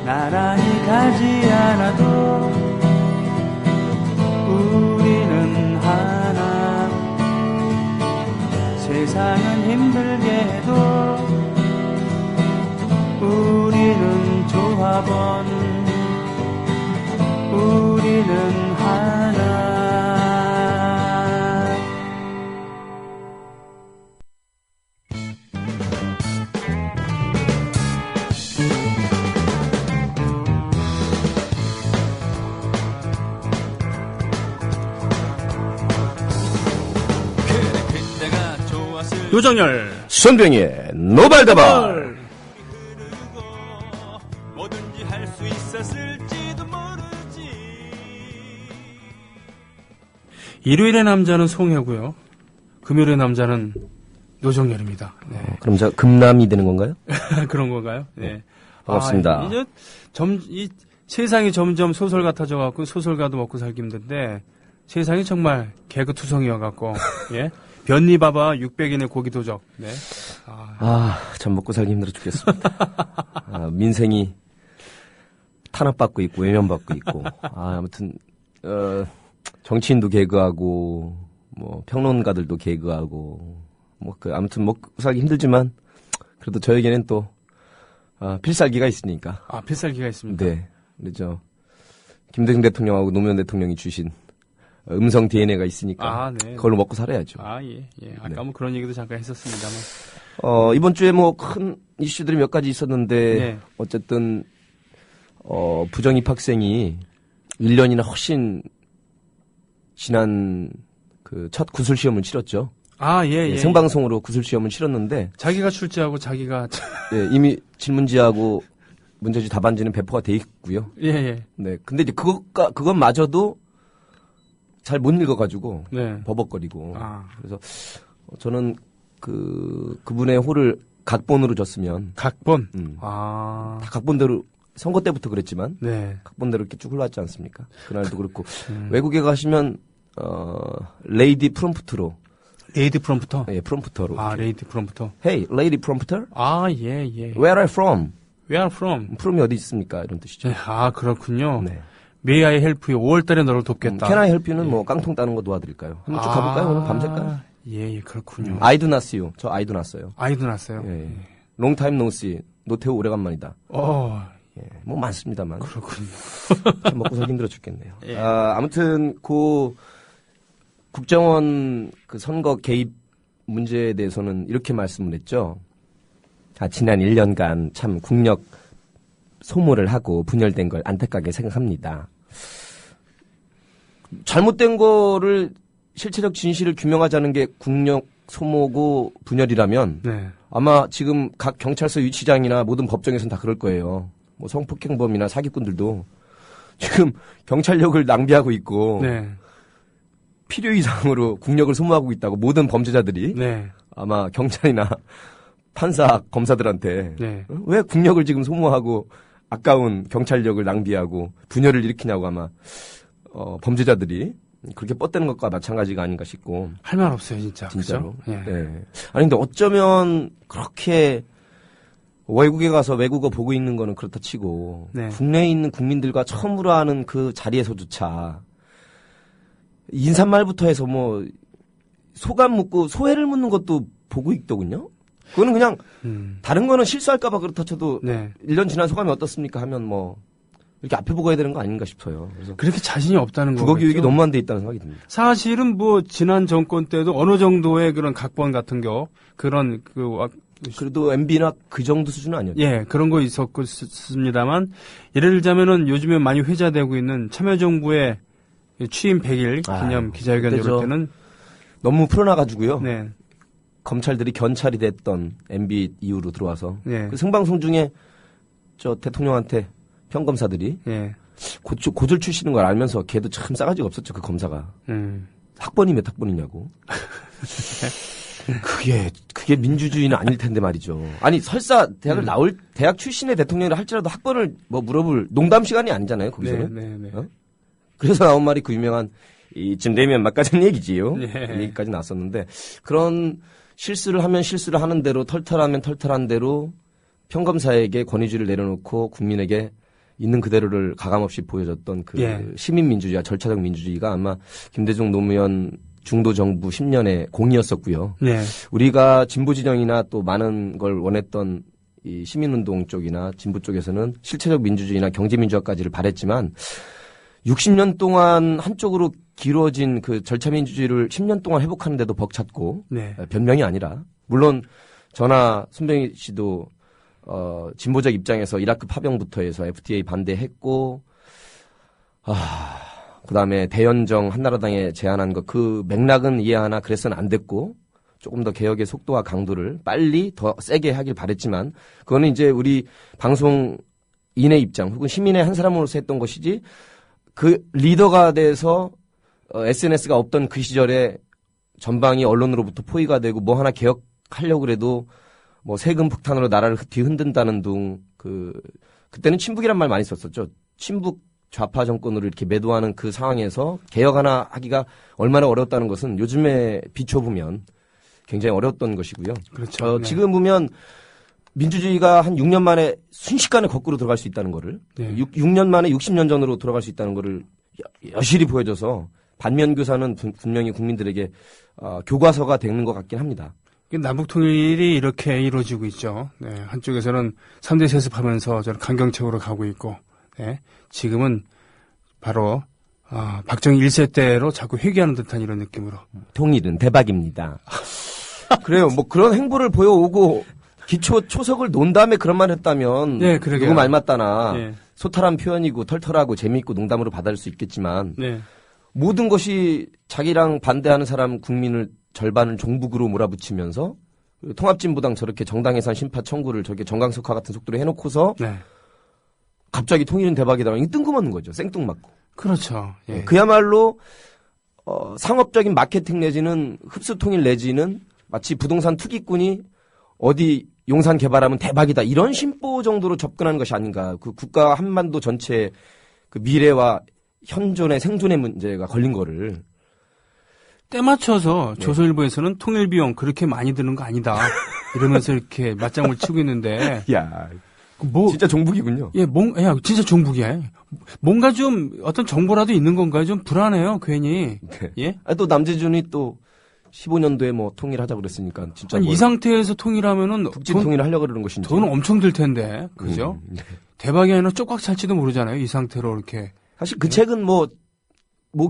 나란히 가지 않아도 우리는 하나. 세상은 힘들게 해도 우리는 조합원. 우리는 하나. 요정열 손병의 노발대발. 뭐든지 할 수 있었을지도 모르지. 일요일의 남자는 송혜고요. 금요일의 남자는 노정열입니다. 네. 그럼 저 금남이 되는 건가요? 그런 건가요? 네. 반갑습니다. 이제 이 세상이 점점 소설 같아져 갖고 소설가도 먹고 살기 힘든데 세상이 정말 개그투성이어 갖고 예. 변리 봐봐 600인의 고기 도적. 네. 전 먹고 살기 힘들어 죽겠습니다. 민생이 탄압받고 있고 외면받고 있고. 아무튼 정치인도 개그하고 뭐 평론가들도 개그하고 뭐 아무튼 먹고 살기 힘들지만 그래도 저에게는 또 필살기가 있으니까. 필살기가 있습니다. 네. 그렇죠. 김대중 대통령하고 노무현 대통령이 주신 음성 DNA가 있으니까 네. 그걸로 먹고 살아야죠. 예. 아까 뭐 그런 얘기도 잠깐 했었습니다만. 이번 주에 뭐 큰 이슈들이 몇 가지 있었는데 네. 어쨌든 부정 입학생이 1년이나 훨씬 지난 그 첫 구술 시험을 치렀죠. 예. 생방송으로 구술 시험을 치렀는데 자기가 출제하고 자기가 이미 질문지하고 문제지 답안지는 배포가 돼 있고요. 예. 네. 근데 이제 그것마저도 잘 못 읽어가지고 네. 버벅거리고 그래서 저는 그분의 호를 각본으로 줬으면 각본 다 각본대로 선거 때부터 그랬지만 네. 각본대로 이렇게 쭉 흘러왔지 않습니까? 그날도 그렇고 외국에 가시면 레이디 프롬프트로 레이디 프롬프터 예 프롬프터로 레이디 프롬프터 Hey lady prompter 예. Where are you from? Where are you from? 프롬이 어디 있습니까? 이런 뜻이죠. 네. 그렇군요. 네. May I help you? 5월달에 너를 돕겠다. Can I help you는 뭐 깡통 따는 거 도와드릴까요? 한번 쭉 가볼까요? 오늘 밤샐까요? 예, 그렇군요. I do not see you. 저 아이도 났어요. 아이도 났어요. 예. Long time no see. 노태우 오래간만이다. 예. 뭐 많습니다만. 그렇군요. 먹고 살기 힘들어 죽겠네요. 예. 아무튼 국정원 선거 개입 문제에 대해서는 이렇게 말씀을 했죠. 지난 1년간 참 국력 소모를 하고 분열된 걸 안타깝게 생각합니다. 잘못된 거를 실체적 진실을 규명하자는 게 국력 소모고 분열이라면 네. 아마 지금 각 경찰서 위치장이나 모든 법정에서는 다 그럴 거예요. 뭐 성폭행범이나 사기꾼들도 지금 경찰력을 낭비하고 있고 네. 필요 이상으로 국력을 소모하고 있다고 모든 범죄자들이 네. 아마 경찰이나 판사, 검사들한테 네. 왜 국력을 지금 소모하고 아까운 경찰력을 낭비하고 분열을 일으키냐고 아마 범죄자들이 그렇게 뻗대는 것과 마찬가지가 아닌가 싶고. 할 말 없어요, 진짜. 진짜로. 예. 네. 아니 근데 어쩌면 그렇게 외국에 가서 외국어 보고 있는 거는 그렇다 치고 네. 국내에 있는 국민들과 처음으로 하는 그 자리에서조차 인사말부터 해서 뭐 소감 묻고 소회를 묻는 것도 보고 있더군요. 그거는 그냥 다른 거는 실수할까봐 그렇다 쳐도 네. 1년 지난 소감이 어떻습니까 하면 뭐 이렇게 앞에 보고 해야 되는 거 아닌가 싶어요. 그래서 그렇게 자신이 없다는 거죠. 국어 교육이 너무 안 돼 있다는 생각이 듭니다. 사실은 뭐 지난 정권 때도 어느 정도의 그런 각본 같은 그런 그래도 MB나 그 정도 수준은 아니었죠. 예, 그런 거 있었습니다만 예를 들자면은 요즘에 많이 회자되고 있는 참여정부의 취임 100일 기념 기자회견 이럴 때는 너무 풀어놔가지고요. 네. 검찰들이 견찰이 됐던 MB 이후로 들어와서 네. 그 생방송 중에 저 대통령한테 평검사들이 예. 고졸 출신인 걸 알면서 걔도 참 싸가지가 없었죠. 그 검사가. 학번이 몇 학번이냐고. 그게 민주주의는 아닐 텐데 말이죠. 아니 설사 대학 출신의 대통령이라 할지라도 학번을 뭐 물어볼 농담 시간이 아니잖아요. 거기서는. 네. 그래서 나온 말이 그 유명한 이쯤 되면 막가진 얘기지요. 네. 얘기까지 나왔었는데 그런 실수를 하면 실수를 하는 대로 털털하면 털털한 대로 평검사에게 권위주의를 내려놓고 국민에게 있는 그대로를 가감없이 보여줬던 그 예. 시민민주주의와 절차적 민주주의가 아마 김대중 노무현 중도 정부 10년의 공이었었고요. 네. 우리가 진보 진영이나 또 많은 걸 원했던 이 시민운동 쪽이나 진보 쪽에서는 실체적 민주주의나 경제민주화까지를 바랬지만 60년 동안 한쪽으로 길어진 그 절차민주주의를 10년 동안 회복하는데도 벅찼고 네. 변명이 아니라 물론 저나 손병희 씨도 진보적 입장에서 이라크 파병부터 해서 FTA 반대했고 그다음에 대연정 한나라당에 제안한 거 그 맥락은 이해하나 그래서는 안 됐고 조금 더 개혁의 속도와 강도를 빨리 더 세게 하길 바랬지만 그거는 이제 우리 방송인의 입장 혹은 시민의 한 사람으로서 했던 것이지 그 리더가 돼서 SNS가 없던 그 시절에 전방이 언론으로부터 포위가 되고 뭐 하나 개혁하려고 그래도 뭐 세금 폭탄으로 나라를 뒤흔든다는 둥 그때는 친북이란 말 많이 썼었죠. 친북 좌파 정권으로 이렇게 매도하는 그 상황에서 개혁 하나 하기가 얼마나 어려웠다는 것은 요즘에 비춰보면 굉장히 어려웠던 것이고요. 그렇죠. 네. 지금 보면 민주주의가 한 6년 만에 순식간에 거꾸로 들어갈 수 있다는 거를 네. 6년 만에 60년 전으로 돌아갈 수 있다는 거를 여실히 보여줘서 반면교사는 분명히 국민들에게 교과서가 되는 것 같긴 합니다. 남북 통일이 이렇게 이루어지고 있죠. 네, 한쪽에서는 3대 세습하면서 저는 강경책으로 가고 있고, 네, 지금은 바로 박정희 1세 때로 자꾸 회귀하는 듯한 이런 느낌으로. 통일은 대박입니다. 그래요. 뭐 그런 행보를 보여오고 기초 초석을 놓은 다음에 그런 말 했다면 네, 그러게요. 누구 말 맞다나 네. 소탈한 표현이고 털털하고 재미있고 농담으로 받아들일 수 있겠지만 네. 모든 것이 자기랑 반대하는 사람 국민을 절반을 종북으로 몰아붙이면서 통합진보당 저렇게 정당 예산 심파 청구를 저렇게 정강석화 같은 속도로 해놓고서 네. 갑자기 통일은 대박이다. 이게 뜬금없는 거죠. 생뚱맞고. 그렇죠. 예. 그야말로 상업적인 마케팅 내지는 흡수 통일 내지는 마치 부동산 투기꾼이 어디 용산 개발하면 대박이다. 이런 심보 정도로 접근하는 것이 아닌가. 그 국가 한반도 전체의 그 미래와 현존의 생존의 문제가 걸린 거를. 때 맞춰서 네. 조선일보에서는 통일 비용 그렇게 많이 드는 거 아니다. 이러면서 이렇게 맞장을 치고 있는데. 야, 뭐. 진짜 종북이군요. 예, 야, 진짜 종북이야. 뭔가 좀 어떤 정보라도 있는 건가요? 좀 불안해요, 괜히. 네. 예? 또 남재준이 또 15년도에 뭐 통일하자고 그랬으니까 진짜 아니, 이 상태에서 통일하면은 북진 통일을 하려고 그러는 것인지. 돈은 엄청 들 텐데. 그죠? 네. 대박이 아니라 쪽박 찰지도 모르잖아요. 이 상태로 이렇게. 사실 그 책은 뭐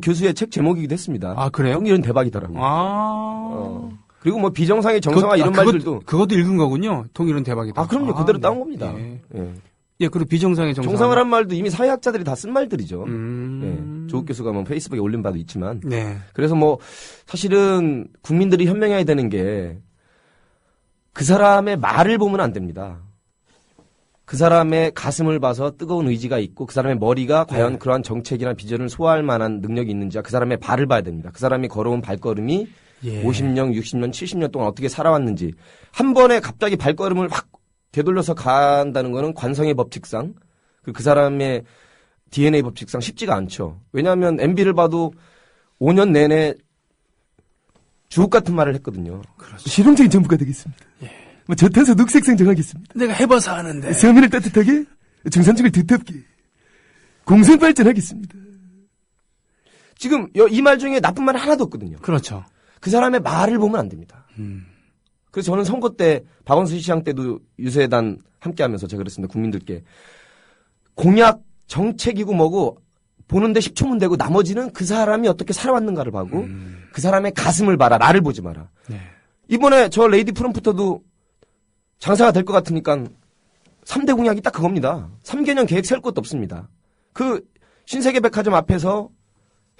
교수의 책 제목이기도 했습니다. 아, 그래요? 통일은 대박이더라고요. 그리고 뭐 비정상의 정상화 이런 말들도. 그것도 읽은 거군요. 통일은 대박이다. 그럼요. 그대로 네. 따온 겁니다. 예. 예. 예, 그리고 비정상의 정상화. 정상화란 말도 이미 사회학자들이 다 쓴 말들이죠. 예. 조국 교수가 뭐 페이스북에 올린 바도 있지만. 네. 그래서 뭐 사실은 국민들이 현명해야 되는 게 그 사람의 말을 보면 안 됩니다. 그 사람의 가슴을 봐서 뜨거운 의지가 있고 그 사람의 머리가 과연 그러한 정책이나 비전을 소화할 만한 능력이 있는지와 그 사람의 발을 봐야 됩니다. 그 사람이 걸어온 발걸음이 예. 50년, 60년, 70년 동안 어떻게 살아왔는지 한 번에 갑자기 발걸음을 확 되돌려서 간다는 거는 관성의 법칙상 그 사람의 DNA 법칙상 쉽지가 않죠. 왜냐하면 MB를 봐도 5년 내내 주옥 같은 말을 했거든요. 그렇죠. 실용적인 정부가 되겠습니다. 예. 뭐 저탄소 녹색 성장하겠습니다. 내가 해봐서 아는데. 서민을 따뜻하게, 중산층을 두텁게, 공생 발전하겠습니다. 지금 이 말 중에 나쁜 말이 하나도 없거든요. 그렇죠. 그 사람의 말을 보면 안 됩니다. 그래서 저는 선거 때 박원순 시장 때도 유세단 함께하면서 제가 그랬습니다. 국민들께 공약 정책이고 뭐고 보는데 10초면 되고 나머지는 그 사람이 어떻게 살아왔는가를 보고 그 사람의 가슴을 봐라. 나를 보지 마라. 네. 이번에 저 레이디 프롬프터도 장사가 될 것 같으니까 3대 공약이 딱 그겁니다. 3개년 계획 세울 것도 없습니다. 그 신세계 백화점 앞에서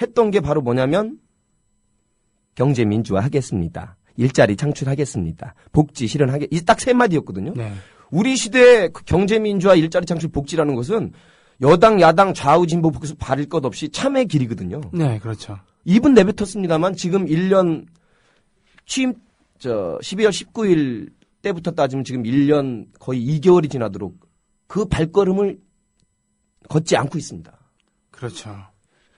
했던 게 바로 뭐냐면 경제 민주화 하겠습니다. 일자리 창출하겠습니다. 복지 실현하겠. 이 딱 세 마디였거든요. 네. 우리 시대의 그 경제 민주화, 일자리 창출, 복지라는 것은 여당, 야당, 좌우, 진보, 복수 바를 것 없이 참의 길이거든요. 네, 그렇죠. 입은 내뱉었습니다만 지금 1년 취임 12월 19일 때부터 따지면 지금 1년 거의 2개월이 지나도록 그 발걸음을 걷지 않고 있습니다. 그렇죠.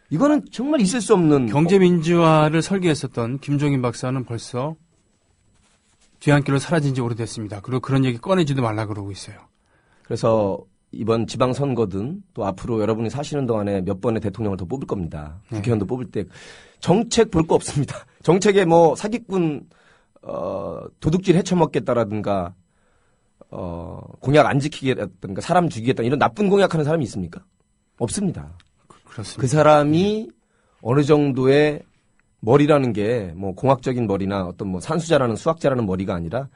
이거는 정말 있을 수 없는 경제 민주화를 설계했었던 김종인 박사는 벌써 뒤안길로 사라진 지 오래됐습니다. 그리고 그런 얘기 꺼내지도 말라 그러고 있어요. 그래서 이번 지방선거든 또 앞으로 여러분이 사시는 동안에 몇 번의 대통령을 더 뽑을 겁니다. 국회의원도 뽑을 때 정책 볼 거 없습니다. 정책에 뭐 사기꾼 도둑질 헤쳐먹겠다라든가 공약 안 지키겠다든가 사람 죽이겠다 이런 나쁜 공약하는 사람이 있습니까? 없습니다. 그렇습니다. 그 사람이 어느 정도의 머리라는 게 뭐 공학적인 머리나 어떤 뭐 산수자라는 수학자라는 머리가 아니라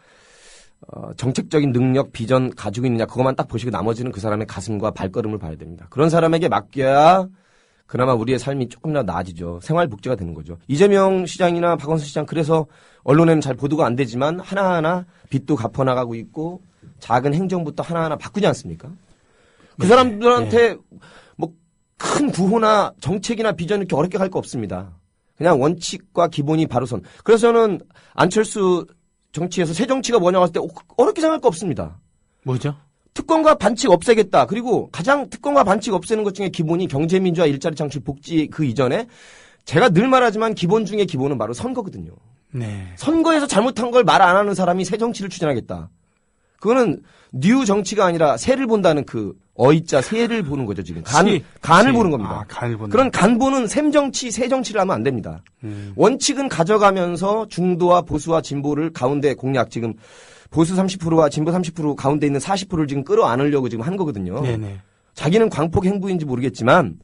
정책적인 능력, 비전 가지고 있느냐 그것만 딱 보시고 나머지는 그 사람의 가슴과 발걸음을 봐야 됩니다. 그런 사람에게 맡겨야 그나마 우리의 삶이 조금이라도 나아지죠. 생활복지가 되는 거죠. 이재명 시장이나 박원순 시장 그래서 언론에는 잘 보도가 안 되지만 하나하나 빚도 갚아나가고 있고 작은 행정부터 하나하나 바꾸지 않습니까? 그 사람들한테 뭐 큰 구호나 정책이나 비전 이렇게 어렵게 갈 거 없습니다. 그냥 원칙과 기본이 바로 선. 그래서 저는 안철수 정치에서 새 정치가 뭐냐고 했을 때 어렵게 생각할 거 없습니다. 뭐죠? 특권과 반칙 없애겠다. 그리고 가장 특권과 반칙 없애는 것 중에 기본이 경제민주화, 일자리 창출, 복지 그 이전에 제가 늘 말하지만 기본 중에 기본은 바로 선거거든요. 네. 선거에서 잘못한 걸 말 안 하는 사람이 새 정치를 추진하겠다. 그거는 뉴 정치가 아니라 새를 본다는 그 어이자 새를 보는 거죠 지금. 간을 보는 겁니다. 아, 간을 본다. 그런 간 보는 샘 정치, 새 정치를 하면 안 됩니다. 원칙은 가져가면서 중도와 보수와 진보를 가운데 공략 지금 보수 30%와 진보 30% 가운데 있는 40%를 지금 끌어안으려고 지금 한 거거든요. 네네. 자기는 광폭 행보인지 모르겠지만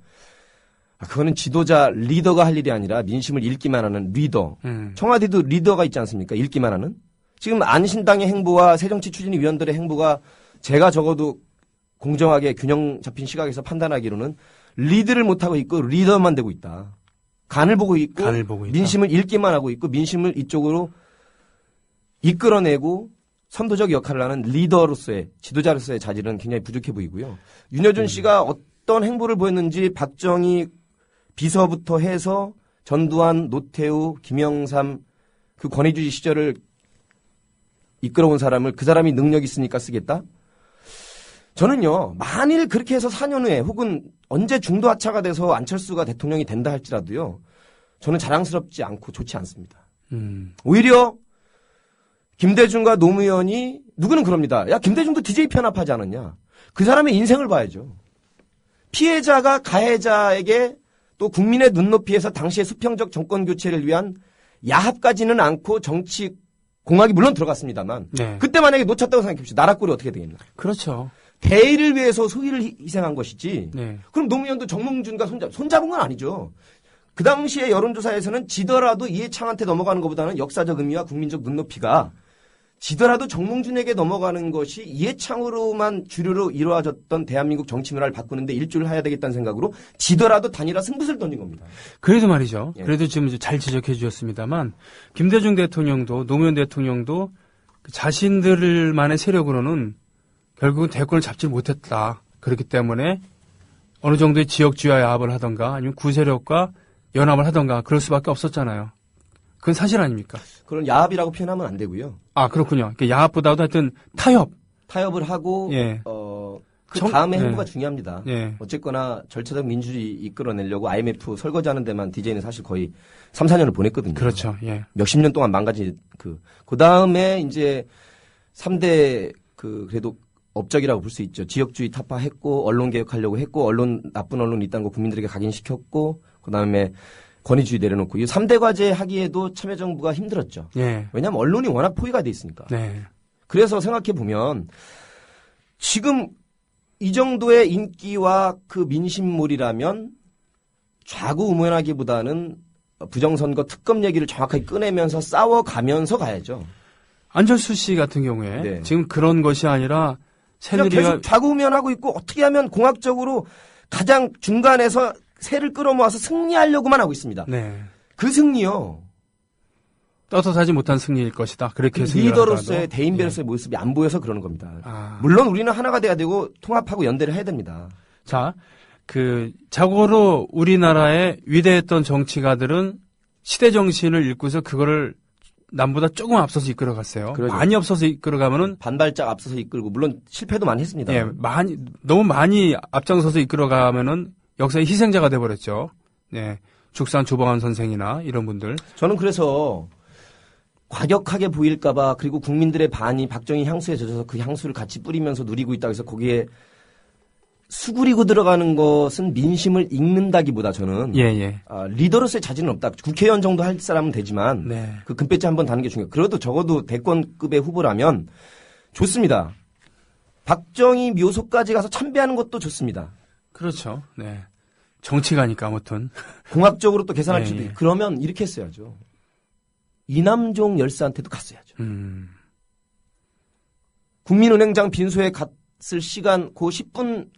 그거는 지도자 리더가 할 일이 아니라 민심을 읽기만 하는 리더. 청와대도 리더가 있지 않습니까? 읽기만 하는. 지금 안신당의 행보와 새정치추진위원들의 행보가 제가 적어도 공정하게 균형 잡힌 시각에서 판단하기로는 리드를 못하고 있고 리더만 되고 있다. 간을 보고 있고 민심을 읽기만 하고 있고 민심을 이쪽으로 이끌어내고 선도적 역할을 하는 리더로서의 지도자로서의 자질은 굉장히 부족해 보이고요. 윤여준 씨가 어떤 행보를 보였는지 박정희 비서부터 해서 전두환, 노태우, 김영삼 그 권위주의 시절을 이끌어온 사람을 그 사람이 능력 있으니까 쓰겠다? 저는요, 만일 그렇게 해서 4년 후에 혹은 언제 중도 하차가 돼서 안철수가 대통령이 된다 할지라도요, 저는 자랑스럽지 않고 좋지 않습니다. 오히려 김대중과 노무현이 누구는 그럽니다. 야, 김대중도 DJ 편압하지 않았냐? 그 사람의 인생을 봐야죠. 피해자가 가해자에게 또 국민의 눈높이에서 당시의 수평적 정권 교체를 위한 야합까지는 않고 정치 공학이 물론 들어갔습니다만 네. 그때 만약에 놓쳤다고 생각해봅시다. 나라 꼴이 어떻게 되겠나. 그렇죠. 대의를 위해서 소위를 희생한 것이지. 네. 그럼 노무현도 정몽준과 손잡은 건 아니죠. 그 당시에 여론조사에서는 지더라도 이해창한테 넘어가는 것보다는 역사적 의미와 국민적 눈높이가 지더라도 정몽준에게 넘어가는 것이 이해창으로만 주류로 이루어졌던 대한민국 정치 문화를 바꾸는데 일조를 해야 되겠다는 생각으로 지더라도 단일화 승부수를 던진 겁니다. 그래도 말이죠. 예. 그래도 지금 잘 지적해 주셨습니다만 김대중 대통령도 노무현 대통령도 자신들만의 세력으로는 결국은 대권을 잡지 못했다. 그렇기 때문에 어느 정도의 지역주의와 야합을 하던가 아니면 구세력과 연합을 하던가 그럴 수밖에 없었잖아요. 그건 사실 아닙니까? 그런 야합이라고 표현하면 안 되고요. 아, 그렇군요. 그러니까 야합보다도 하여튼 타협을 하고, 예. 그 다음에 예. 행보가 중요합니다. 예. 어쨌거나 절차적 민주주의 이끌어내려고 IMF 설거지하는 데만 DJ는 사실 거의 3, 4년을 보냈거든요. 그렇죠. 예. 몇십 년 동안 망가진 그 다음에 이제 3대 그래도 업적이라고 볼 수 있죠. 지역주의 타파했고, 언론 개혁하려고 했고, 나쁜 언론 있다는 거 국민들에게 각인시켰고, 그 다음에 권위주의 내려놓고 이 3대 과제 하기에도 참여정부가 힘들었죠. 예. 왜냐하면 언론이 워낙 포위가 돼 있으니까. 네. 그래서 생각해 보면 지금 이 정도의 인기와 그 민심몰이라면 좌구우면하기보다는 부정선거 특검 얘기를 정확하게 꺼내면서 싸워가면서 가야죠. 안철수 씨 같은 경우에 네. 지금 그런 것이 아니라 새누리와 계속 좌구우면하고 있고 어떻게 하면 공학적으로 가장 중간에서 새를 끌어모아서 승리하려고만 하고 있습니다. 네. 그 승리요. 떳떳하지 못한 승리일 것이다. 그렇게 그 리더로서의 대인배로서의 모습이 안 보여서 그러는 겁니다. 아. 물론 우리는 하나가 돼야 되고 통합하고 연대를 해야 됩니다. 자, 자고로 우리나라의 위대했던 정치가들은 시대 정신을 읽고서 그거를 남보다 조금 앞서서 이끌어갔어요. 그러죠. 많이 앞서서 이끌어가면은 반발짝 앞서서 이끌고 물론 실패도 많이 했습니다. 예, 너무 많이 앞장서서 이끌어가면은 역사의 희생자가 돼버렸죠. 예, 죽산 조방한 선생이나 이런 분들. 저는 그래서 과격하게 보일까봐 그리고 국민들의 반이 박정희 향수에 젖어서 그 향수를 같이 뿌리면서 누리고 있다 해서 거기에 수그리고 들어가는 것은 민심을 읽는다기보다 저는 예, 예. 리더로서의 자질은 없다. 국회의원 정도 할 사람은 되지만 네. 그 금배지 한번 다는 게 중요해요. 그래도 적어도 대권급의 후보라면 좋습니다. 박정희 묘소까지 가서 참배하는 것도 좋습니다. 그렇죠. 네. 정치가니까 아무튼. 공학적으로 또 계산할 예, 수도 예. 있고. 그러면 이렇게 했어야죠. 이남종 열사한테도 갔어야죠. 국민은행장 빈소에 갔을 시간 그 10분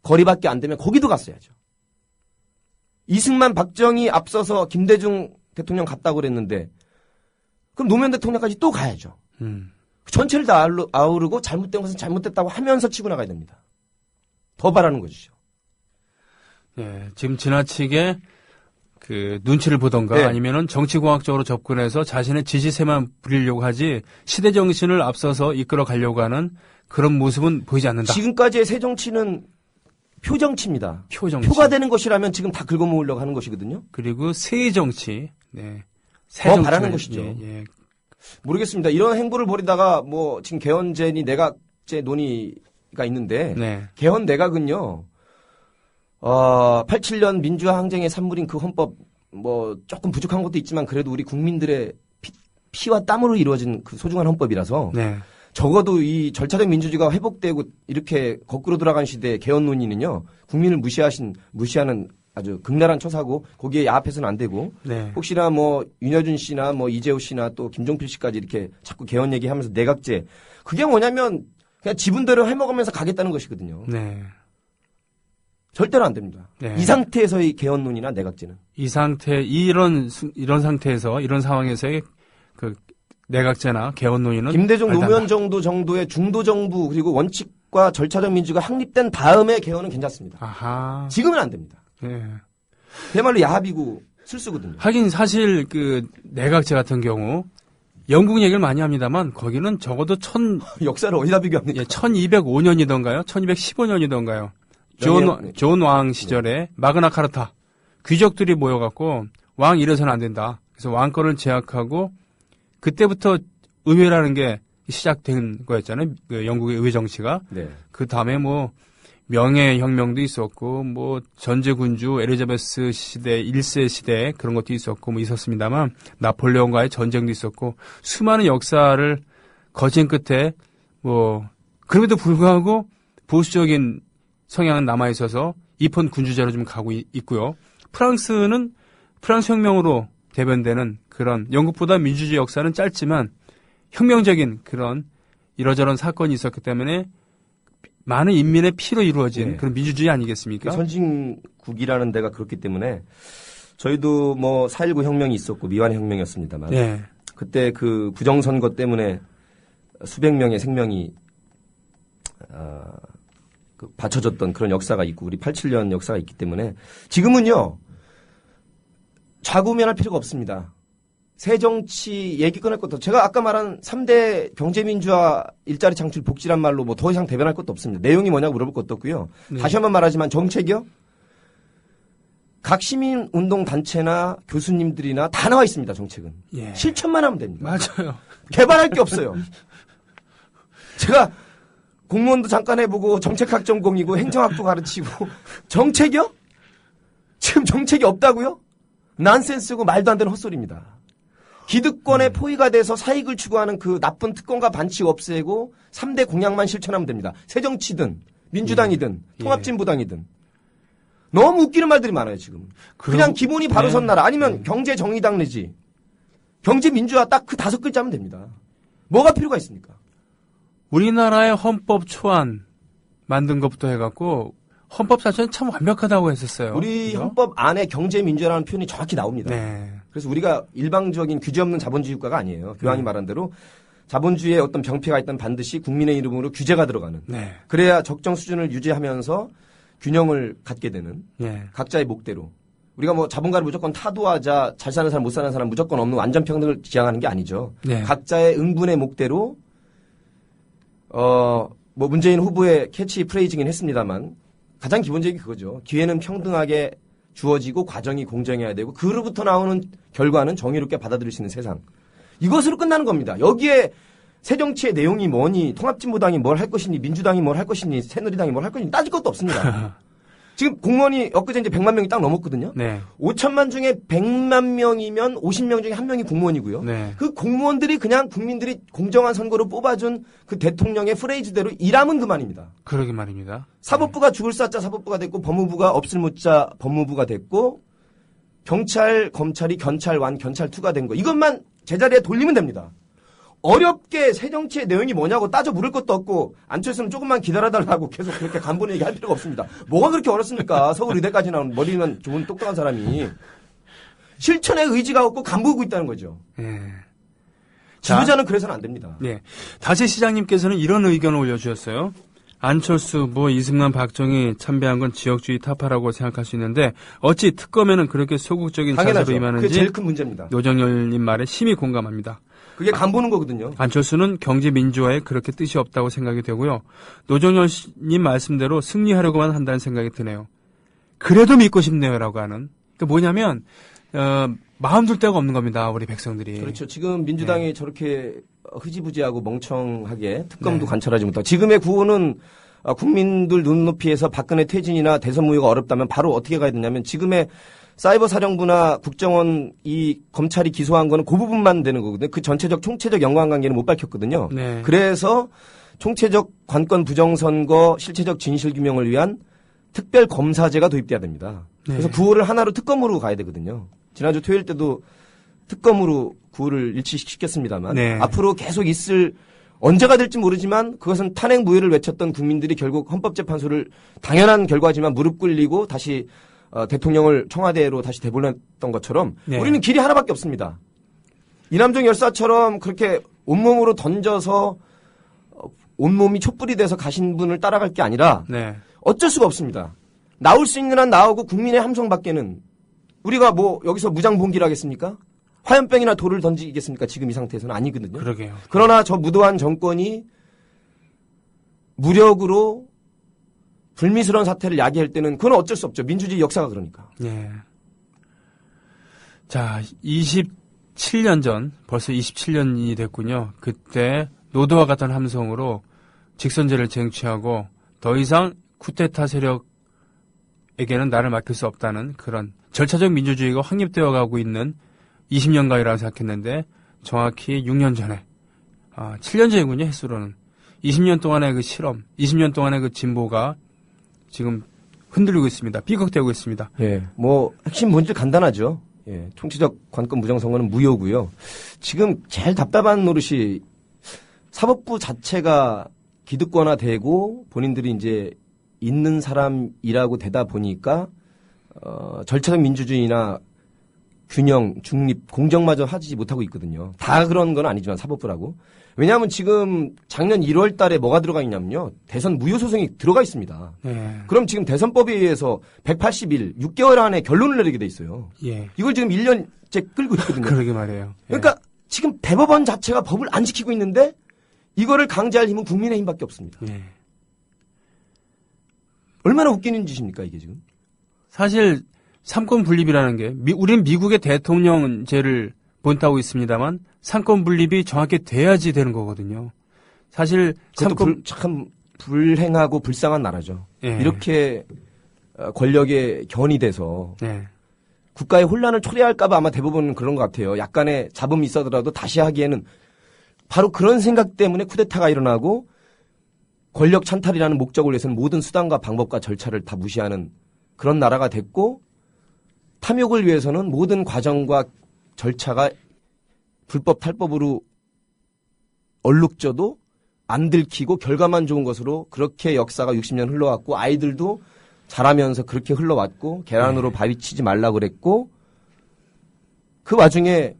거리밖에 안 되면 거기도 갔어야죠. 이승만 박정희 앞서서 김대중 대통령 갔다고 그랬는데 그럼 노무현 대통령까지 또 가야죠. 전체를 다 아우르고 잘못된 것은 잘못됐다고 하면서 치고 나가야 됩니다. 더 바라는 것이죠. 예, 지금 지나치게 그 눈치를 보던가 네. 아니면은 정치공학적으로 접근해서 자신의 지지세만 부리려고 하지 시대 정신을 앞서서 이끌어 가려고 하는 그런 모습은 보이지 않는다. 지금까지의 새 정치는 표정치입니다. 표정치. 표가 되는 것이라면 지금 다 긁어모으려고 하는 것이거든요. 그리고 새 정치. 네. 더 정치를, 바라는 것이죠. 예, 예. 모르겠습니다. 이런 행보를 벌이다가 뭐 지금 개헌제니 내각제 논의가 있는데 네. 개헌 내각은요. 87년 민주화 항쟁의 산물인 그 헌법 뭐 조금 부족한 것도 있지만 그래도 우리 국민들의 피와 땀으로 이루어진 그 소중한 헌법이라서 네. 적어도 이 절차적 민주주의가 회복되고 이렇게 거꾸로 돌아간 시대에 개헌 논의는요. 국민을 무시하는 아주 극렬한 처사고 거기에 야합해서는 안 되고 네. 혹시나 뭐 윤여준 씨나 뭐 이재호 씨나 또 김종필 씨까지 이렇게 자꾸 개헌 얘기하면서 내각제 그게 뭐냐면 그냥 지분대로 해먹으면서 가겠다는 것이거든요. 네. 절대로 안 됩니다. 네. 이 상태에서의 개헌론이나 내각제는. 이런 상태에서, 이런 상황에서의 그 내각제나 개헌 논의는. 김대중 말도 안 노무현 된다. 정도의 중도정부 그리고 원칙과 절차적 민주가 확립된 다음에 개헌은 괜찮습니다. 아하. 지금은 안 됩니다. 예. 그야말로 야합이고 쓸수거든요. 하긴 사실 그 내각제 같은 경우 영국 얘기를 많이 합니다만 거기는 적어도 역사를 어디다 비교합니까? 1205년이던가요? 1215년이던가요? 존 왕 시절에 마그나 카르타 귀족들이 모여갖고 왕 이래서는 안 된다. 그래서 왕권을 제약하고 그때부터 의회라는 게 시작된 거였잖아요. 그 영국의 의회 정치가. 네. 그 다음에 뭐 명예혁명도 있었고 뭐 전제군주 에리자베스 시대 1세 시대 그런 것도 있었고 뭐 있었습니다만 나폴레옹과의 전쟁도 있었고 수많은 역사를 거친 끝에 뭐 그럼에도 불구하고 보수적인 성향은 남아있어서 입헌 군주제로 좀 가고 있고요. 프랑스는 프랑스 혁명으로 대변되는 그런 영국보다 민주주의 역사는 짧지만 혁명적인 그런 이러저런 사건이 있었기 때문에 많은 인민의 피로 이루어진 네. 그런 민주주의 아니겠습니까? 선진국이라는 데가 그렇기 때문에 저희도 뭐 4.19 혁명이 있었고 미완 혁명이었습니다만 네. 그때 그 부정선거 때문에 수백 명의 생명이 바쳐졌던 그런 역사가 있고 우리 87년 역사가 있기 때문에 지금은요 좌구면할 필요가 없습니다. 새 정치 얘기 꺼낼 것도 제가 아까 말한 3대 경제민주화 일자리 창출 복지란 말로 뭐 더 이상 대변할 것도 없습니다. 내용이 뭐냐고 물어볼 것도 없고요. 네. 다시 한번 말하지만 정책이요. 각 시민운동단체나 교수님들이나 다 나와 있습니다. 정책은. 예. 실천만 하면 됩니다. 맞아요. 개발할 게 없어요. 제가 공무원도 잠깐 해보고 정책학 전공이고 행정학도 가르치고 정책이요? 지금 정책이 없다고요? 난센스고 말도 안 되는 헛소리입니다. 기득권의 포위가 돼서 사익을 추구하는 그 나쁜 특권과 반칙 없애고 3대 공약만 실천하면 됩니다. 새정치든 민주당이든 통합진보당이든. 너무 웃기는 말들이 많아요 지금. 그냥 기본이 바로 선 나라 아니면 경제정의당 내지 경제민주화 딱 그 5글자면 됩니다. 뭐가 필요가 있습니까? 우리나라의 헌법 초안 만든 것부터 해갖고 헌법 자체는 참 완벽하다고 했었어요. 우리 그죠? 헌법 안에 경제민주화라는 표현이 정확히 나옵니다. 네. 그래서 우리가 일방적인 규제 없는 자본주의 국가가 아니에요. 교황이 말한 대로 자본주의에 어떤 병폐가 있다면 반드시 국민의 이름으로 규제가 들어가는. 네. 그래야 적정 수준을 유지하면서 균형을 갖게 되는 예. 각자의 목대로. 우리가 뭐 자본가를 무조건 타도하자 잘 사는 사람 못 사는 사람 무조건 없는 완전 평등을 지향하는 게 아니죠. 네. 각자의 응분의 목대로 뭐 문재인 후보의 캐치 프레이즈긴 했습니다만 가장 기본적인 게 그거죠. 기회는 평등하게 주어지고 과정이 공정해야 되고 그로부터 나오는 결과는 정의롭게 받아들일 수 있는 세상. 이것으로 끝나는 겁니다. 여기에 새정치의 내용이 뭐니, 통합진보당이 뭘 할 것이니, 민주당이 뭘 할 것이니, 새누리당이 뭘 할 것이니 따질 것도 없습니다. 지금 공무원이 엊그제 이제 100만 명이 딱 넘었거든요. 네. 5천만 중에 100만 명이면 50명 중에 1명이 공무원이고요. 네. 그 공무원들이 그냥 국민들이 공정한 선거로 뽑아준 그 대통령의 프레이즈대로 일하면 그만입니다. 그러게 말입니다. 사법부가 죽을 사자 사법부가 됐고 법무부가 없을 못자 법무부가 됐고 경찰, 검찰이 견찰 1, 견찰 2가 된 거. 이것만 제자리에 돌리면 됩니다. 어렵게 새정치의 내용이 뭐냐고 따져 물을 것도 없고 안철수는 조금만 기다려달라고 계속 그렇게 간본 얘기할 필요가 없습니다. 뭐가 그렇게 어렵습니까? 서울의대까지 나온 머리는 좋은 똑똑한 사람이 실천의 의지가 없고 간보고 있다는 거죠. 예. 지도자는 그래서는 안 됩니다. 네. 다시 시장님께서는 이런 의견을 올려주셨어요. 안철수, 이승만, 박정희 참배한 건 지역주의 타파라고 생각할 수 있는데 어찌 특검에는 그렇게 소극적인 당연하죠. 자세로 임하는지 그게 제일 큰 문제입니다. 노정열님 말에 심히 공감합니다. 그게 간보는 거거든요. 안철수는 경제 민주화에 그렇게 뜻이 없다고 생각이 되고요. 노정열님 말씀대로 승리하려고만 한다는 생각이 드네요. 그래도 믿고 싶네요라고 하는. 그러니까 뭐냐면 마음 둘 데가 없는 겁니다. 우리 백성들이. 그렇죠. 지금 민주당이 저렇게 흐지부지하고 멍청하게 특검도 네. 관철하지 못하고 지금의 구호는 국민들 눈높이에서 박근혜 퇴진이나 대선 무효가 어렵다면 바로 어떻게 가야 되냐면 지금의 사이버 사령부나 국정원 이 검찰이 기소한 거는 그 부분만 되는 거거든요. 그 전체적 총체적 연관관계는 못 밝혔거든요. 네. 그래서 총체적 관건 부정선거 실체적 진실규명을 위한 특별검사제가 도입돼야 됩니다. 네. 그래서 구호를 하나로 특검으로 가야 되거든요. 지난주 토요일 때도 특검으로 구호를 일치시켰습니다만 네. 앞으로 계속 있을 언제가 될지 모르지만 그것은 탄핵 무효를 외쳤던 국민들이 결국 헌법재판소를 당연한 결과지만 무릎 꿇리고 다시 대통령을 청와대로 다시 되돌렸던 것처럼 네. 우리는 길이 하나밖에 없습니다. 이남정 열사처럼 그렇게 온몸으로 던져서 온몸이 촛불이 돼서 가신 분을 따라갈 게 아니라 네. 어쩔 수가 없습니다. 나올 수 있는 한 나오고 국민의 함성밖에는 우리가 여기서 무장봉기를 하겠습니까? 화염병이나 돌을 던지겠습니까? 지금 이 상태에서는 아니거든요. 그러게요. 그러나 저 무도한 정권이 무력으로 불미스러운 사태를 야기할 때는 그건 어쩔 수 없죠. 민주주의 역사가 그러니까. 예. 자, 27년 전, 벌써 27년이 됐군요. 그때 노도와 같은 함성으로 직선제를 쟁취하고 더 이상 쿠데타 세력에게는 나를 맡길 수 없다는 그런 절차적 민주주의가 확립되어 가고 있는 20년간이라고 생각했는데 정확히 6년 전에, 7년 전이군요, 횟수로는. 20년 동안의 그 실험, 20년 동안의 그 진보가 지금 흔들리고 있습니다. 삐걱대고 있습니다. 예, 핵심 본질 간단하죠. 예, 총체적 관건 부정선거는 무효고요. 지금 제일 답답한 노릇이 사법부 자체가 기득권화되고 본인들이 이제 있는 사람이라고 되다 보니까 절차적 민주주의나 균형, 중립, 공정마저 하지 못하고 있거든요. 다 그런 건 아니지만 사법부라고. 왜냐하면 지금 작년 1월 달에 뭐가 들어가 있냐면요. 대선 무효 소송이 들어가 있습니다. 예. 그럼 지금 대선법에 의해서 180일, 6개월 안에 결론을 내리게 돼 있어요. 예. 이걸 지금 1년째 끌고 있거든요. 그러게 말이에요. 예. 그러니까 지금 대법원 자체가 법을 안 지키고 있는데 이거를 강제할 힘은 국민의힘밖에 없습니다. 예. 얼마나 웃기는 짓입니까 이게 지금? 사실 삼권 분립이라는 게 우리는 미국의 대통령제를 본따고 있습니다만 삼권 분립이 정확히 돼야지 되는 거거든요. 사실 그것도 참 불행하고 불쌍한 나라죠. 예. 이렇게 권력에 견이 돼서 예. 국가의 혼란을 초래할까 봐 아마 대부분은 그런 것 같아요. 약간의 잡음이 있어더라도 다시 하기에는 바로 그런 생각 때문에 쿠데타가 일어나고 권력 찬탈이라는 목적을 위해서는 모든 수단과 방법과 절차를 다 무시하는 그런 나라가 됐고 탐욕을 위해서는 모든 과정과 절차가 불법 탈법으로 얼룩져도 안 들키고 결과만 좋은 것으로 그렇게 역사가 60년 흘러왔고 아이들도 자라면서 그렇게 흘러왔고 계란으로 바위 치지 말라 그랬고 그 와중에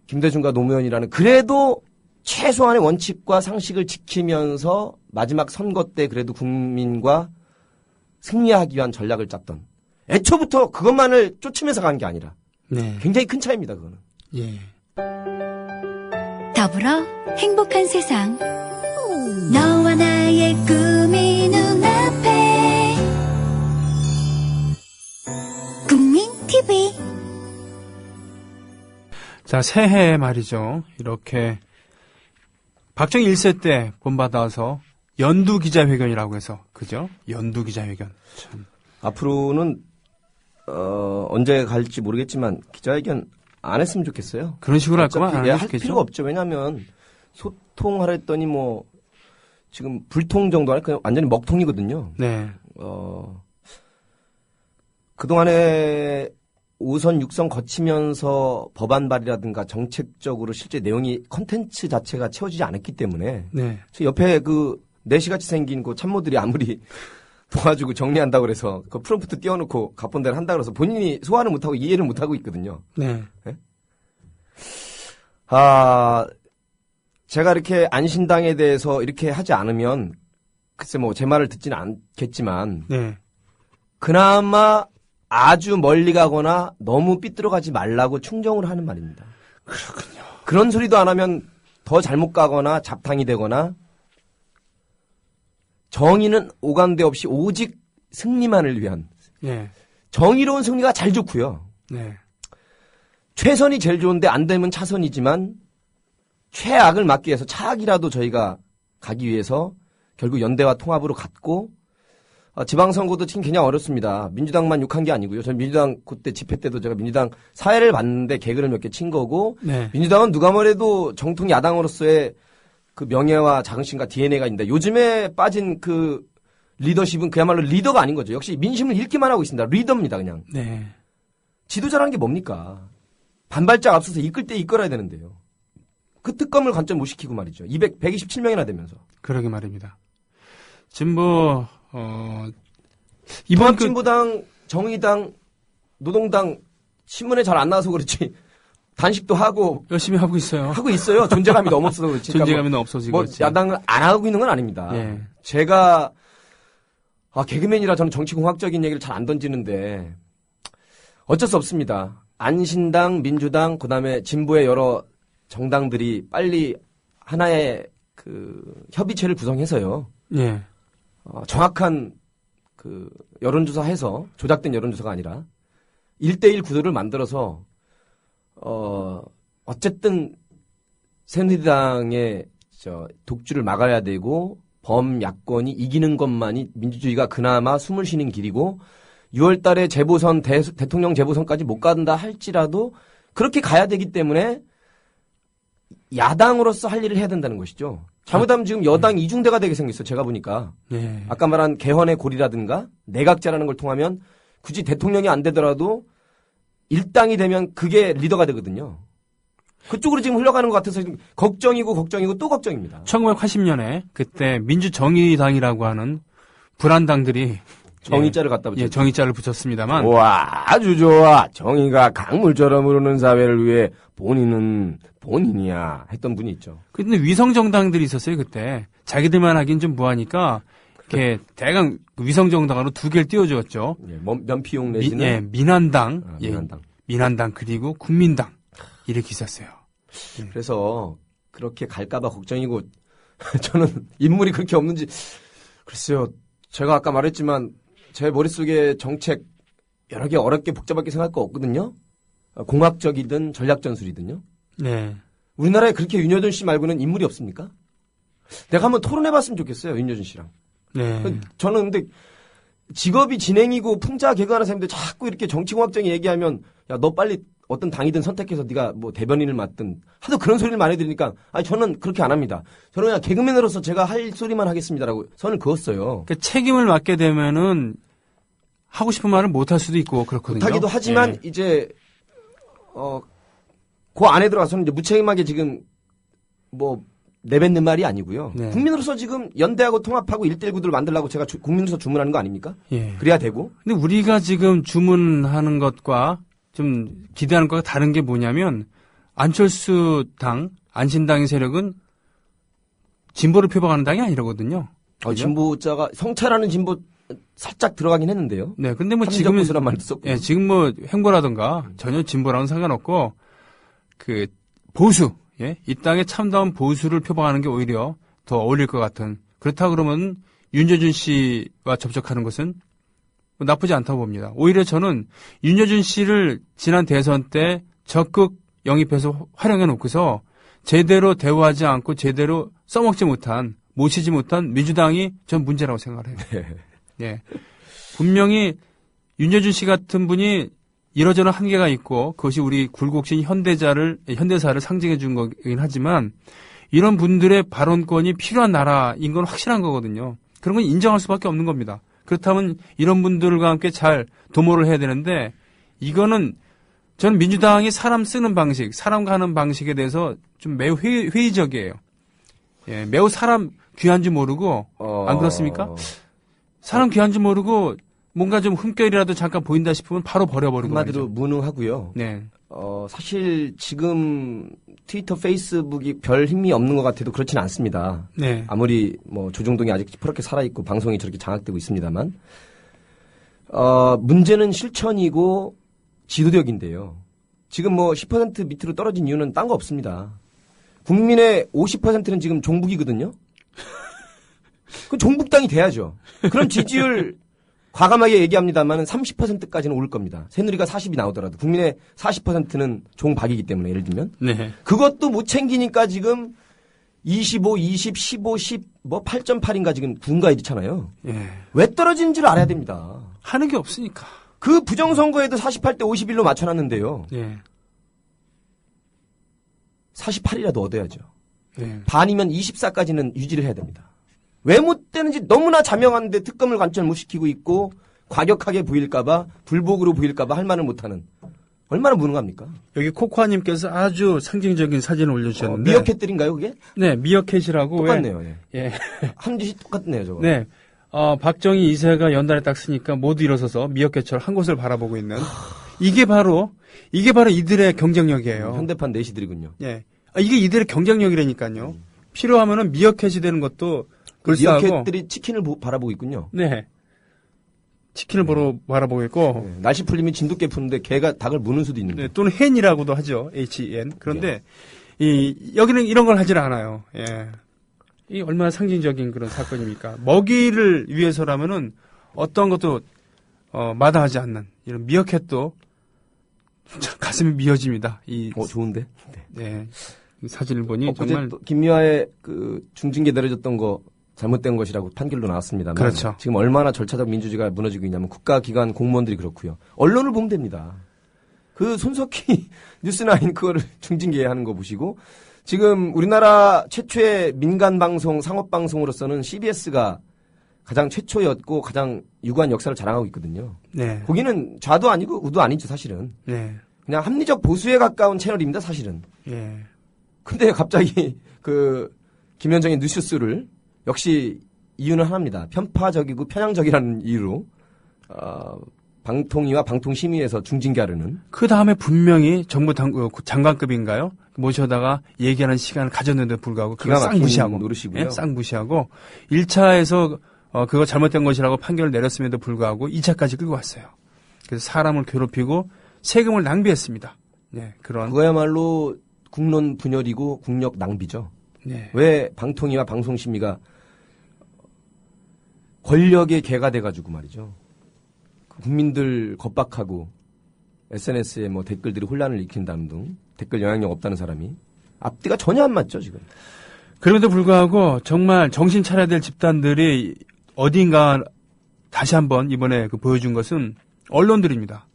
김대중과 노무현이라는 그래도 최소한의 원칙과 상식을 지키면서 마지막 선거 때 그래도 국민과 승리하기 위한 전략을 짰던 애초부터 그것만을 쫓으면서 간 게 아니라 네. 굉장히 큰 차이입니다. 그거는. 예. 더불어 행복한 세상 너와 나의 꿈이 눈앞에 국민 TV 자, 새해에 말이죠. 이렇게 박정희 1세 때 본받아서 연두 기자회견이라고 해서, 그죠? 연두 기자회견. 참. 앞으로는 언제 갈지 모르겠지만 기자회견 안 했으면 좋겠어요. 그런 식으로 할 거면 안 할 했겠죠? 필요가 없죠. 왜냐하면 소통하라 했더니 뭐 지금 불통 정도 하니까 완전히 먹통이거든요. 네. 그동안에 5선, 6선 거치면서 법안 발의라든가 정책적으로 실제 내용이 컨텐츠 자체가 채워지지 않았기 때문에 네. 저 옆에 그 내시같이 생긴 그 참모들이 아무리 도와주고 정리한다고 그래서 그 프롬프트 띄워놓고 갑본대로 한다고 그래서 본인이 소화를 못하고 이해를 못하고 있거든요. 네. 네? 제가 이렇게 안신당에 대해서 이렇게 하지 않으면 글쎄 뭐 제 말을 듣지는 않겠지만 네. 그나마 아주 멀리 가거나 너무 삐뚤어가지 말라고 충정을 하는 말입니다. 그렇군요. 그런 소리도 안 하면 더 잘못 가거나 잡탕이 되거나 정의는 오간데 없이 오직 승리만을 위한 네. 정의로운 승리가 잘 좋고요. 네. 최선이 제일 좋은데 안 되면 차선이지만 최악을 막기 위해서 차악이라도 저희가 가기 위해서 결국 연대와 통합으로 갔고 지방선거도 지금 그냥 어렵습니다. 민주당만 욕한 게 아니고요. 전 민주당 그때 집회 때도 제가 민주당 사회를 봤는데 개그를 몇 개 친 거고 네. 민주당은 누가 뭐래도 정통 야당으로서의 그 명예와 자긍심과 DNA가 있는데 요즘에 빠진 그 리더십은 그야말로 리더가 아닌 거죠. 역시 민심을 읽기만 하고 있습니다. 리더입니다, 그냥. 네. 지도자라는 게 뭡니까? 반발짝 앞서서 이끌 때 이끌어야 되는데요. 그 특검을 관점 못 시키고 말이죠. 127명이나 되면서. 그러게 말입니다. 지금 이번 통합진보당, 정의당, 노동당 신문에 잘 안 나와서 그렇지 단식도 하고 열심히 하고 있어요. 하고 있어요. 존재감이 너무 없어서 그렇지. 존재감이 너무 없어지고 뭐 그렇지. 야당을 안 하고 있는 건 아닙니다. 예. 제가 개그맨이라 저는 정치공학적인 얘기를 잘 안 던지는데 어쩔 수 없습니다. 안신당, 민주당, 그다음에 진보의 여러 정당들이 빨리 하나의 그 협의체를 구성해서요. 예. 정확한 그 여론조사해서 조작된 여론조사가 아니라 1대1 구도를 만들어서 어쨌든 새누리당의 독주를 막아야 되고 범야권이 이기는 것만이 민주주의가 그나마 숨을 쉬는 길이고 6월 달에 재보선 대통령 재보선까지 못 간다 할지라도 그렇게 가야 되기 때문에 야당으로서 할 일을 해야 된다는 것이죠. 잘못하면 지금 여당 이중대가 되게 생겼어요. 제가 보니까. 네. 아까 말한 개헌의 고리라든가 내각제라는 걸 통하면 굳이 대통령이 안 되더라도 일당이 되면 그게 리더가 되거든요. 그쪽으로 지금 흘러가는 것 같아서 지금 걱정이고 또 걱정입니다. 1980년에 그때 민주정의당이라고 하는 불안당들이 정의자를 갖다 붙였죠. 예, 정의자를 붙였습니다만. 와, 아주 좋아. 정의가 강물처럼 흐르는 사회를 위해 본인은 본인이야 했던 분이 있죠. 근데 위성정당들이 있었어요, 그때. 자기들만 하긴 좀 뭐하니까, 이렇게 대강 위성정당으로 두 개를 띄워주었죠. 예, 면피용 내지는. 민한당. 민한당. 민한당, 그리고 국민당. 이렇게 있었어요. 그래서 그렇게 갈까봐 걱정이고, 저는 인물이 그렇게 없는지, 글쎄요. 제가 아까 말했지만, 제 머릿속에 정책 여러 개 어렵게 복잡하게 생각할 거 없거든요. 공학적이든 전략전술이든요. 네. 우리나라에 그렇게 윤여준 씨 말고는 인물이 없습니까? 내가 한번 토론해봤으면 좋겠어요. 윤여준 씨랑. 네. 저는 근데 직업이 진행이고 풍자 개그하는 사람들 자꾸 이렇게 정치공학적인 얘기하면 야, 너 빨리 어떤 당이든 선택해서 네가 뭐 대변인을 맡든 하도 그런 소리를 많이 들으니까 저는 그렇게 안 합니다. 저는 그냥 개그맨으로서 제가 할 소리만 하겠습니다라고 선을 그었어요. 그러니까 책임을 맡게 되면은 하고 싶은 말을 못 할 수도 있고 그렇거든요. 못하기도 하지만 이제 그 안에 들어가서는 이제 무책임하게 지금 뭐 내뱉는 말이 아니고요. 네. 국민으로서 지금 연대하고 통합하고 1대1 구도를 만들려고 제가 국민으로서 주문하는 거 아닙니까? 예. 그래야 되고. 근데 우리가 지금 주문하는 것과 좀 기대하는 것과 다른 게 뭐냐면 안철수 당, 안신당의 세력은 진보를 표방하는 당이 아니라거든요. 그죠? 진보자가 성찰하는 진보 살짝 들어가긴 했는데요. 네, 근데 뭐 지금은 란 말도 썼고. 예, 지금 뭐 행보라든가 전혀 진보랑은 상관없고 그 보수, 예, 이 땅에 참다운 보수를 표방하는 게 오히려 더 어울릴 것 같은. 그렇다 그러면 윤여준 씨와 접촉하는 것은 나쁘지 않다고 봅니다. 오히려 저는 윤여준 씨를 지난 대선 때 적극 영입해서 활용해 놓고서 제대로 대우하지 않고 제대로 써먹지 못한, 모시지 못한 민주당이 전 문제라고 생각을 해요. 예. 분명히 윤여준 씨 같은 분이 이러저러 한계가 있고 그것이 우리 굴곡진 현대사를 상징해 준 거긴 하지만 이런 분들의 발언권이 필요한 나라인 건 확실한 거거든요. 그런 건 인정할 수밖에 없는 겁니다. 그렇다면 이런 분들과 함께 잘 도모를 해야 되는데 이거는 저는 민주당이 사람 쓰는 방식, 사람과 하는 방식에 대해서 좀 매우 회의적이에요. 예, 매우 사람 귀한 줄 모르고 안 그렇습니까? 사람 귀한 줄 모르고 뭔가 좀 흠결이라도 잠깐 보인다 싶으면 바로 버려버리고 한마디로 무능하고요. 네. 사실 지금 트위터, 페이스북이 별 힘이 없는 것 같아도 그렇지는 않습니다. 네. 아무리 뭐 조중동이 아직 그렇게 살아있고 방송이 저렇게 장악되고 있습니다만 문제는 실천이고 지도력인데요. 지금 뭐 10% 밑으로 떨어진 이유는 딴 거 없습니다. 국민의 50%는 지금 종북이거든요. 그 종북당이 돼야죠. 그런 지지율 과감하게 얘기합니다만 30%까지는 오를 겁니다. 새누리가 40이 나오더라도 국민의 40%는 종박이기 때문에 예를 들면 네. 그것도 못 챙기니까 지금 25, 20, 15, 10, 뭐 8.8인가 지금 군가에 있잖아요. 예. 왜 떨어지는지를 알아야 됩니다. 하는 게 없으니까. 그 부정선거에도 48대 51로 맞춰놨는데요. 예. 48이라도 얻어야죠. 예. 반이면 24까지는 유지를 해야 됩니다. 왜 못 되는지 너무나 자명한데 특검을 관철 못 시키고 있고 과격하게 보일까봐 불복으로 보일까봐 할 말을 못하는 얼마나 무능합니까? 여기 코코아님께서 아주 상징적인 사진을 올려주셨는데 미어캣들인가요 그게? 네, 미어캣이라고. 똑같네요. 예. 예. 한 짓이 똑같네요 저거. 네. 박정희 2세가 연달에 딱 쓰니까 모두 일어서서 미어캣처럼 한 곳을 바라보고 있는 이게 바로 이들의 경쟁력이에요. 현대판 내시들이군요. 예. 이게 이들의 경쟁력이라니까요. 필요하면은 미어캣이 되는 것도 그럴싸하고. 미어캣들이 치킨을 바라보고 있군요. 네. 치킨을 바라보고 있고. 네. 날씨 풀리면 진돗개 푸는데 개가 닭을 무는 수도 있는데. 네, 또는 헨이라고도 하죠. HEN. 그런데 여기는 이런 걸 하질 않아요. 예. 이 얼마나 상징적인 그런 사건입니까? 먹이를 위해서라면은 어떤 것도 마다하지 않는 이런 미어캣도 가슴이 미어집니다. 좋은데. 네. 이 사진을 보니 정말 정말 김미화의 그 중징계 내려졌던 거 잘못된 것이라고 판결로 나왔습니다만 그렇죠. 지금 얼마나 절차적 민주주의가 무너지고 있냐면 국가기관 공무원들이 그렇고요. 언론을 보면 됩니다. 그 손석희 뉴스나인 그거를 중징계하는 거 보시고 지금 우리나라 최초의 민간 방송 상업 방송으로서는 CBS가 가장 최초였고 가장 유구한 역사를 자랑하고 있거든요. 네. 거기는 좌도 아니고 우도 아니죠 사실은. 네. 그냥 합리적 보수에 가까운 채널입니다 사실은. 예. 근데 갑자기 그 김현정의 뉴스를 역시 이유는 하나입니다. 편파적이고 편향적이라는 이유로 방통위와 방통심의에서 중징계하려는. 그 다음에 분명히 정부 장관급인가요? 모셔다가 얘기하는 시간을 가졌는데 불구하고 그걸 싹 무시하고 노릇이고요. 예? 싹 무시하고 1차에서 그거 잘못된 것이라고 판결을 내렸음에도 불구하고 2차까지 끌고 왔어요. 그래서 사람을 괴롭히고 세금을 낭비했습니다. 네, 그런. 그거야말로 국론 분열이고 국력 낭비죠. 네. 왜 방통위와 방송심의가 권력의 개가 돼가지고 말이죠. 국민들 겁박하고 SNS에 뭐 댓글들이 혼란을 일으킨다는 등 댓글 영향력 없다는 사람이 앞뒤가 전혀 안 맞죠 지금. 그럼에도 불구하고 정말 정신 차려야 될 집단들이 어딘가 다시 한번 이번에 보여준 것은 언론들입니다.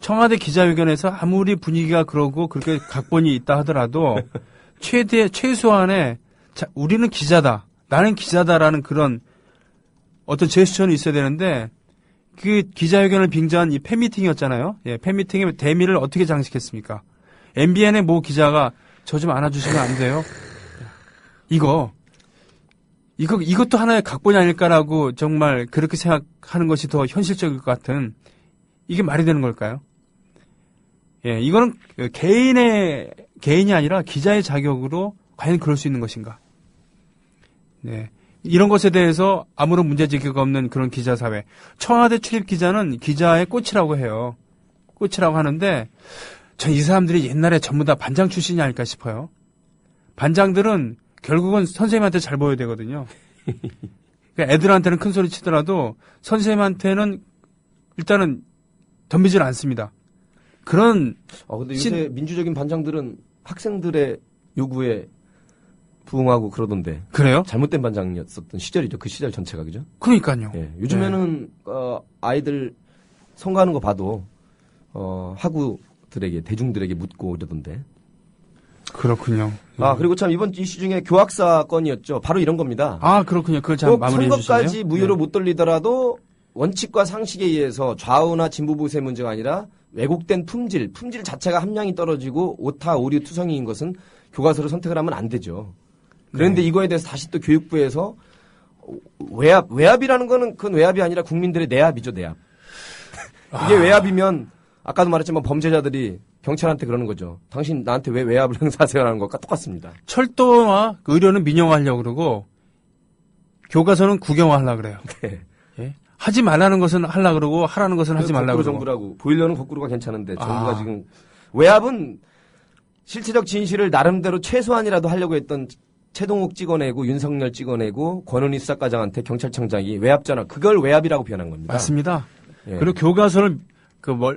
청와대 기자회견에서 아무리 분위기가 그러고 그렇게 각본이 있다 하더라도 최소한의 우리는 기자다, 나는 기자다라는 그런 어떤 제스처는 있어야 되는데 그 기자회견을 빙자한 이 팬미팅이었잖아요. 예, 팬미팅의 대미를 어떻게 장식했습니까? MBN의 모 기자가 저 좀 안아주시면 안 돼요? 이것도 하나의 각본이 아닐까라고 정말 그렇게 생각하는 것이 더 현실적일 것 같은 이게 말이 되는 걸까요? 예, 이거는 개인이 아니라 기자의 자격으로 과연 그럴 수 있는 것인가? 네. 이런 것에 대해서 아무런 문제제기가 없는 그런 기자사회. 청와대 출입 기자는 기자의 꽃이라고 해요. 꽃이라고 하는데, 전 이 사람들이 옛날에 전부 다 반장 출신이 아닐까 싶어요. 반장들은 결국은 선생님한테 잘 보여야 되거든요. 그러니까 애들한테는 큰 소리 치더라도 선생님한테는 일단은 덤비질 않습니다. 그런 근데 요새 민주적인 반장들은 학생들의 요구에 부응하고 그러던데. 그래요? 잘못된 반장이었었던 시절이죠. 그 시절 전체가, 그죠? 그러니까요. 예. 요즘에는 아이들 선거하는 거 봐도 학우들에게 대중들에게 묻고 이러던데. 그렇군요. 그리고 참 이번 이슈 중에 교학사 건이었죠. 바로 이런 겁니다. 그렇군요. 그걸 참 꼭 마무리해 주시네요. 선거까지 무효로 못 돌리더라도 원칙과 상식에 의해서 좌우나 진보 보수의 문제가 아니라 왜곡된 품질 자체가 함량이 떨어지고 오타, 오류, 투성이인 것은 교과서를 선택을 하면 안 되죠. 그런데 이거에 대해서 다시 또 교육부에서 외압이라는 거는 그건 외압이 아니라 국민들의 내압이죠, 내압. 이게 외압이면 아까도 말했지만 범죄자들이 경찰한테 그러는 거죠. 당신 나한테 왜 외압을 행사하세요라는 것과 똑같습니다. 철도와 의료는 민영화하려고 그러고 교과서는 국영화하려고 그래요. 네. 예? 하지 말라는 것은 하려고 그러고 하라는 것은 하지 말라고 거꾸로 그러고. 정부라고. 보일러는 거꾸로가 괜찮은데 정부가 지금 외압은 실체적 진실을 나름대로 최소한이라도 하려고 했던 최동욱 찍어내고 윤석열 찍어내고 권은희 수사과장한테 경찰청장이 외압 전화 그걸 외압이라고 표현한 겁니다. 맞습니다. 예. 그리고 교과서를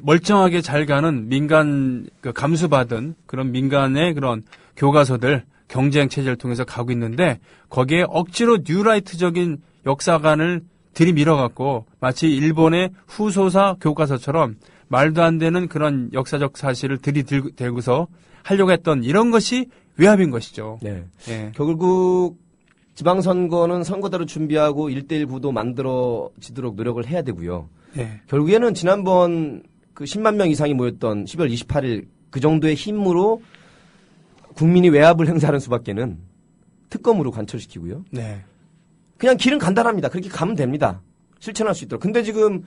멀쩡하게 잘 가는 민간 감수받은 그런 민간의 그런 교과서들 경쟁 체제를 통해서 가고 있는데 거기에 억지로 뉴라이트적인 역사관을 들이밀어갖고 마치 일본의 후소사 교과서처럼 말도 안 되는 그런 역사적 사실을 들이대고서 하려고 했던 이런 것이 외압인 것이죠. 네. 예. 결국 지방선거는 선거대로 준비하고 1대1 구도 만들어지도록 노력을 해야 되고요. 예. 결국에는 지난번 그 10만 명 이상이 모였던 12월 28일 그 정도의 힘으로 국민이 외압을 행사하는 수밖에는 특검으로 관철시키고요. 네. 그냥 길은 간단합니다. 그렇게 가면 됩니다. 실천할 수 있도록. 근데 지금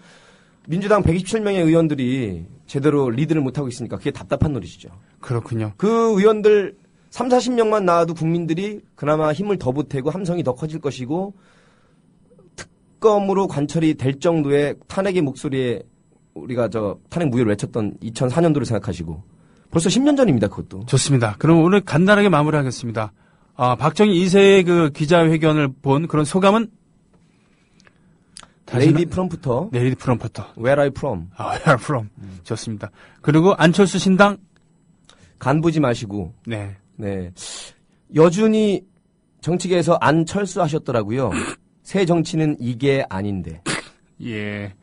민주당 127명의 의원들이 제대로 리드를 못하고 있으니까 그게 답답한 노릇이죠. 그렇군요. 그 의원들 3, 40명만 나와도 국민들이 그나마 힘을 더 보태고 함성이 더 커질 것이고 특검으로 관철이 될 정도의 탄핵의 목소리에 우리가 탄핵 무효를 외쳤던 2004년도를 생각하시고 벌써 10년 전입니다. 그것도. 좋습니다. 그럼 오늘 간단하게 마무리하겠습니다. 박정희 2세의 그 기자회견을 본 그런 소감은? 레이디 프롬프터. 레이디 프롬프터. Where are you from? Where are you from? 좋습니다. 그리고 안철수 신당? 간보지 마시고. 네. 네. 여준이 정치계에서 안철수 하셨더라고요. 새 정치는 이게 아닌데. 예.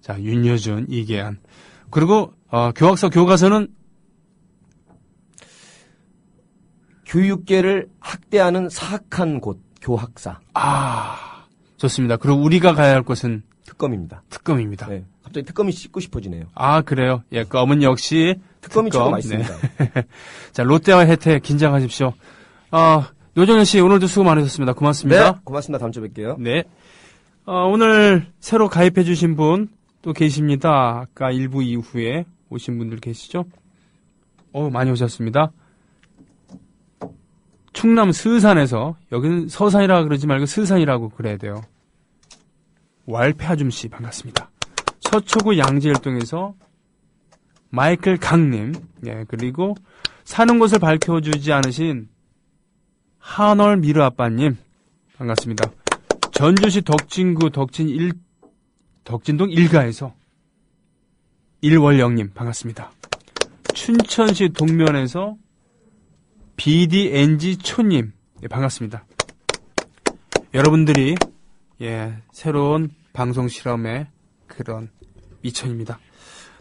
자, 윤여준, 이계안. 그리고, 교과서는? 교육계를 학대하는 사악한 곳, 교학사. 좋습니다. 그리고 우리가 가야 할 곳은? 특검입니다. 특검입니다. 네. 갑자기 특검이 씻고 싶어지네요. 그래요. 예, 검은 역시. 특검이 특검. 최고 맛있습니다. 네. 자, 롯데와 혜택 긴장하십시오. 노정현 씨, 오늘도 수고 많으셨습니다. 고맙습니다. 네, 고맙습니다. 다음 주에 뵐게요. 네. 오늘 새로 가입해주신 분 또 계십니다. 아까 1부 이후에 오신 분들 계시죠? 많이 오셨습니다. 충남 스산에서, 여기는 서산이라 그러지 말고 스산이라고 그래야 돼요. 왈패 아줌씨 반갑습니다. 서초구 양지일동에서 마이클 강님, 예, 그리고 사는 곳을 밝혀주지 않으신 한월 미르 아빠님 반갑습니다. 전주시 덕진구 덕진동 1가에서 일월영님 반갑습니다. 춘천시 동면에서 BDNG 초님, 예, 반갑습니다. 여러분들이 새로운 방송 실험의 그런 미천입니다.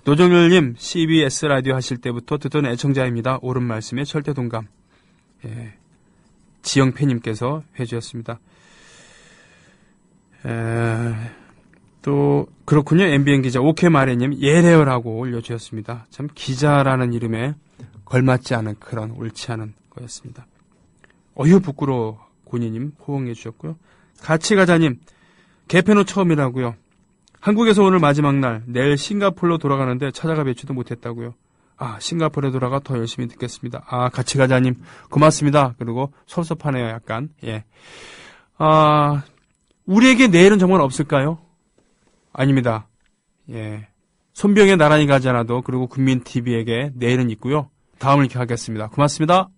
노정열님 CBS 라디오 하실 때부터 듣던 애청자입니다. 옳은 말씀에 절대 동감. 예, 지영패님께서 해주셨습니다. 또 그렇군요. MBN 기자 오케마레님 예레어라고 올려주셨습니다. 참 기자라는 이름에 걸맞지 않은 그런 옳지 않은 거였습니다. 어휴 부끄러워 고니님 호응해 주셨고요. 같이가자님 개편 후 처음이라고요. 한국에서 오늘 마지막 날 내일 싱가포르로 돌아가는데 찾아가 뵙지도 못했다고요. 싱가포르에 돌아가 더 열심히 듣겠습니다. 같이가자님 고맙습니다. 그리고 섭섭하네요 약간. 예. 우리에게 내일은 정말 없을까요? 아닙니다. 예. 손병에 나란히 가지 않아도 그리고 국민TV에게 내일은 있고요. 다음을 이렇게 하겠습니다. 고맙습니다.